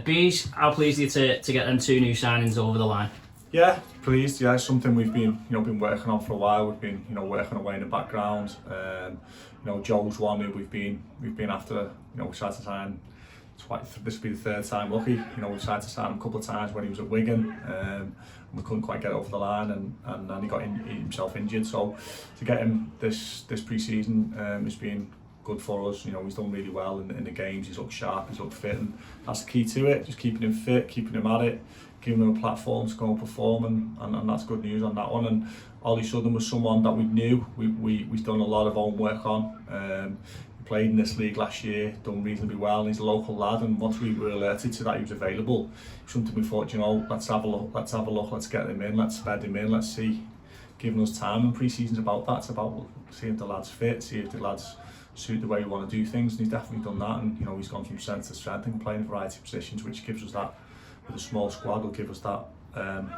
Bees, how pleased are you to get them 2 new signings over the line? Yeah, pleased. Yeah, it's something we've been working on for a while. We've been working away in the background. Joe's one who we've been after. We tried to sign twice. This will be the 3rd time lucky. We tried to sign him a couple of times when he was at Wigan. And we couldn't quite get it over the line, and then he got himself injured. So to get him this pre-season has been good for us. He's done really well in the games. He's looked sharp, he's looked fit, and that's the key to it. Just keeping him fit, keeping him at it, giving him a platform to go and perform, and that's good news on that one. And Ollie Sutton was someone that we knew we've done a lot of homework on. He played in this league last year, done reasonably well, and he's a local lad. And once we were alerted to that he was available, something we thought, let's have a look, let's get him in, let's bed him in, let's see. Giving us time, and pre-season's about that. It's about seeing if the lad's fit, see if the lad's suit the way we want to do things, and he's definitely done that. And he's gone from strength to strength and playing a variety of positions, which gives us that, with a small squad, will give us that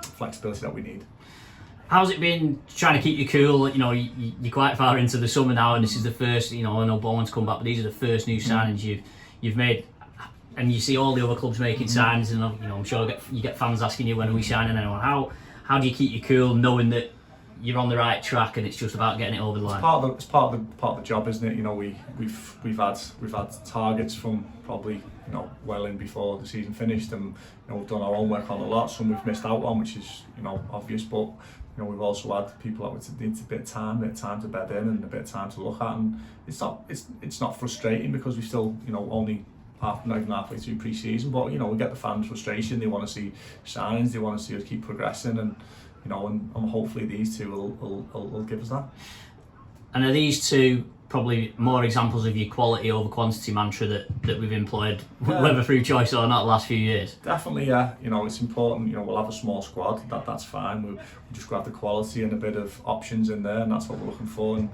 flexibility that we need. How's it been trying to keep you cool? You're quite far into the summer now, and this is the first. I know Bowen's come back, but these are the first new signings you've made, and you see all the other clubs making signings, and I'm sure you get fans asking you, when are we signing anyone? How do you keep you cool, knowing that you're on the right track and it's just about getting it over the line? It's part of the job, isn't it? We've had targets from probably well in before the season finished, and we've done our own work on a lot. Some we've missed out on, which is obvious, but we've also had people that need a bit of time to bed in and a bit of time to look at, and it's not frustrating because we still only not even halfway through pre-season, but we get the fans' frustration. They want to see signings, they want to see us keep progressing, and and hopefully these two will give us that. And are these two probably more examples of your quality over quantity mantra that we've employed, whether through choice or not, the last few years? Definitely, yeah. It's important. We'll have a small squad. That's fine. We'll just grab the quality and a bit of options in there, and that's what we're looking for. And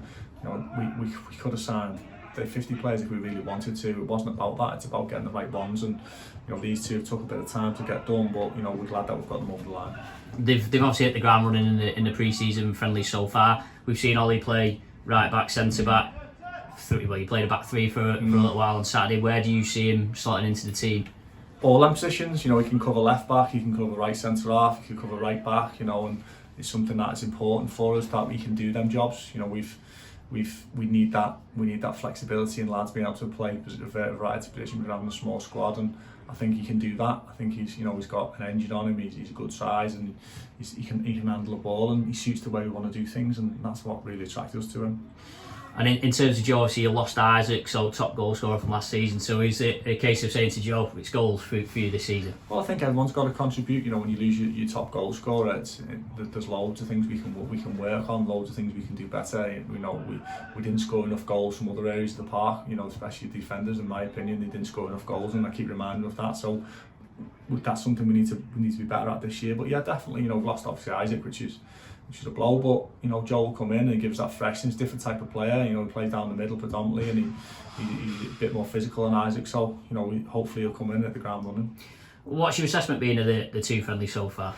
we could have signed 50 players if we really wanted to. It wasn't about that. It's about getting the right ones. And these two took a bit of time to get done, but we're glad that we've got them over the line. They've obviously hit the ground running in the pre-season friendlies so far. We've seen Ollie play right back, centre back. He played a back 3 for a little while on Saturday. Where do you see him slotting into the team? All them positions. He can cover left back, he can cover right centre half, he can cover right back. And it's something that is important for us that we can do them jobs. We need that flexibility in lads being able to play a variety of positions with having a small squad, and I think he can do that. I think he's got an engine on him. He's a good size, and he can handle the ball, and he suits the way we want to do things, and that's what really attracted us to him. And in terms of Joe, obviously you lost Isaac, so top goal scorer from last season. So is it a case of saying to Joe, it's goals for you this season? Well, I think everyone's got to contribute. When you lose your top goal scorer, there's loads of things we can work on, loads of things we can do better. We didn't score enough goals from other areas of the park. Especially defenders, in my opinion, they didn't score enough goals, and I keep reminding of that. So that's something we need to be better at this year. But yeah, definitely, we've lost obviously Isaac, which is a blow, but Joe will come in and he gives that freshness, different type of player. He plays down the middle predominantly, and he's a bit more physical than Isaac, so hopefully he'll come in at the ground running. What's your assessment been of the two friendlies so far?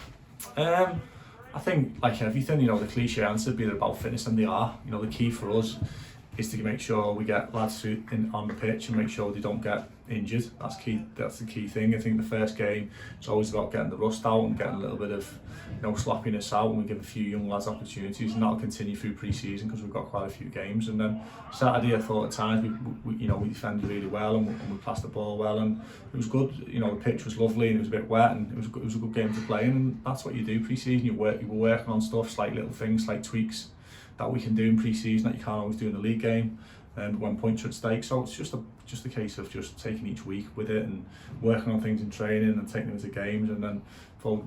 I think, like everything, the cliche answer would be about fitness, and they are. The key for us is to make sure we get lads on the pitch and make sure they don't get injured. That's key. That's the key thing. I think the first game, it's always about getting the rust out and getting a little bit of sloppiness out, and we give a few young lads opportunities, and that'll continue through pre-season because we've got quite a few games. And then Saturday, I thought at times we defended really well, and we passed the ball well, and it was good. The pitch was lovely, and it was a bit wet, and it was a good game to play in, and that's what you do pre-season. You were working on stuff, slight little things, slight tweaks that we can do in pre-season that you can't always do in the league game, and when points are at stake. So it's just a case of just taking each week with it and working on things in training and taking them to games, and then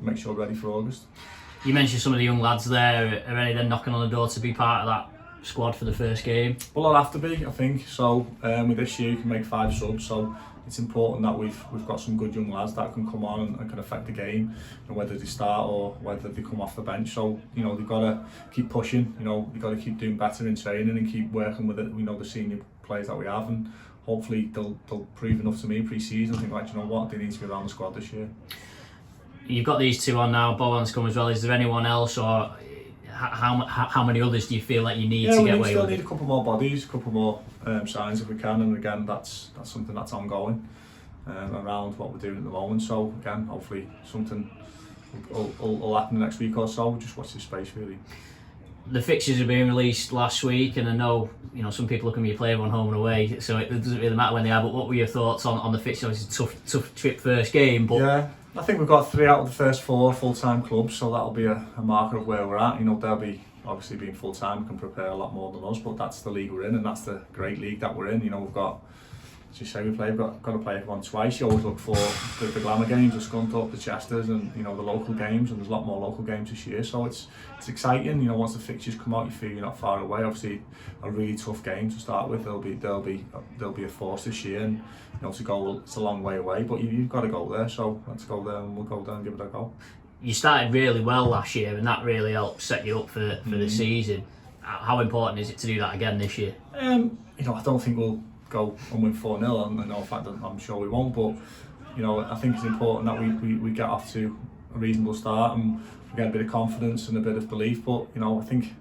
make sure we're ready for August. You mentioned some of the young lads there. Are any of them knocking on the door to be part of that squad for the first game? Well, I'll have to be, I think. So with this year you can make 5 subs, so it's important that we've got some good young lads that can come on and can affect the game, whether they start or whether they come off the bench. So they've got to keep pushing. They've got to keep doing better in training and keep working with it. The senior players that we have, and hopefully they'll prove enough to me pre-season. I think they need to be around the squad this year. You've got these two on now. Bowen's come as well. Is there anyone else, or how many others do you feel like you need to get away with? We still need a couple more bodies, a couple more signs if we can, and again that's something that's ongoing. around what we're doing at the moment. So again, hopefully something will happen the next week or so. Just watch this space really. The fixtures have been released last week, and I know some people look at me play everyone home and away, so it doesn't really matter when they are. But what were your thoughts on the fixtures? It's a tough trip first game, but yeah, I think we've got 3 out of the first 4 full-time clubs, so that'll be a marker of where we're at. They'll be obviously being full-time, can prepare a lot more than us, but that's the league we're in, and that's the great league that we're in. We've got, as you say, we've got to play everyone twice. You always look for the glamour games, the Scunthorpe, the Chesters, and the local games, and there's a lot more local games this year, so it's exciting. Once the fixtures come out, you feel you're not far away. Obviously, a really tough game to start with. There'll be a force this year, and to go, it's a long way away, but you've got to go there. So let's go there, and we'll go there and give it a go. You started really well last year, and that really helped set you up for the season. How important is it to do that again this year? I don't think we'll go and win 4-0, and in fact I'm sure we won't, but I think it's important that we get off to a reasonable start and we get a bit of confidence and a bit of belief. But I think,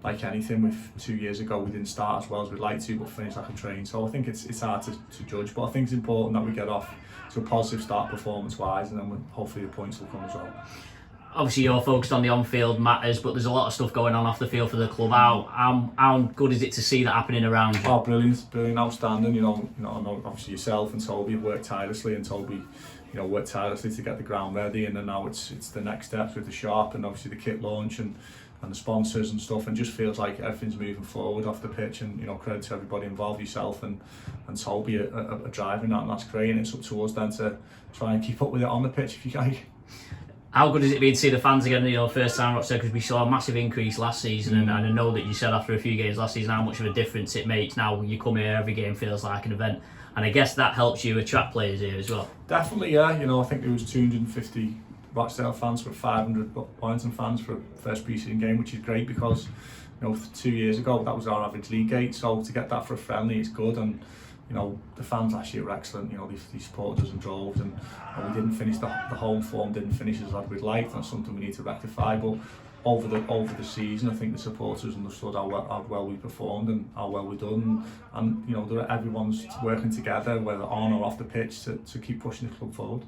like anything, with 2 years ago we didn't start as well as we'd like to, but finished like a train. So I think it's hard to judge, but I think it's important that we get off to a positive start performance wise, and then hopefully the points will come as well. Obviously you're focused on the on-field matters, but there's a lot of stuff going on off the field for the club. How good is it to see that happening around you? Oh, brilliant, outstanding. I know obviously yourself and Toby have worked tirelessly, and Toby worked tirelessly to get the ground ready, and then now it's the next steps with the shop and obviously the kit launch and the sponsors and stuff, and just feels like everything's moving forward off the pitch, and credit to everybody involved, yourself and Toby are driving that, and that's great, and it's up to us then to try and keep up with it on the pitch if you like. How good is it being to see the fans again, first time Rochester, because we saw a massive increase last season, and I know that you said after a few games last season how much of a difference it makes now when you come here, every game feels like an event, and I guess that helps you attract players here as well. Definitely, yeah. I think there was 250 Rochdale fans for 500 Warrington fans for a first pre-season game, which is great because 2 years ago that was our average league gate, so to get that for a friendly is good. And the fans last year were excellent. They supported us and drove, and we didn't finish the home form didn't finish as we'd liked. That's something we need to rectify. But over the season, I think the supporters understood how well we performed and how well we done. And everyone's working together, whether on or off the pitch, to keep pushing the club forward.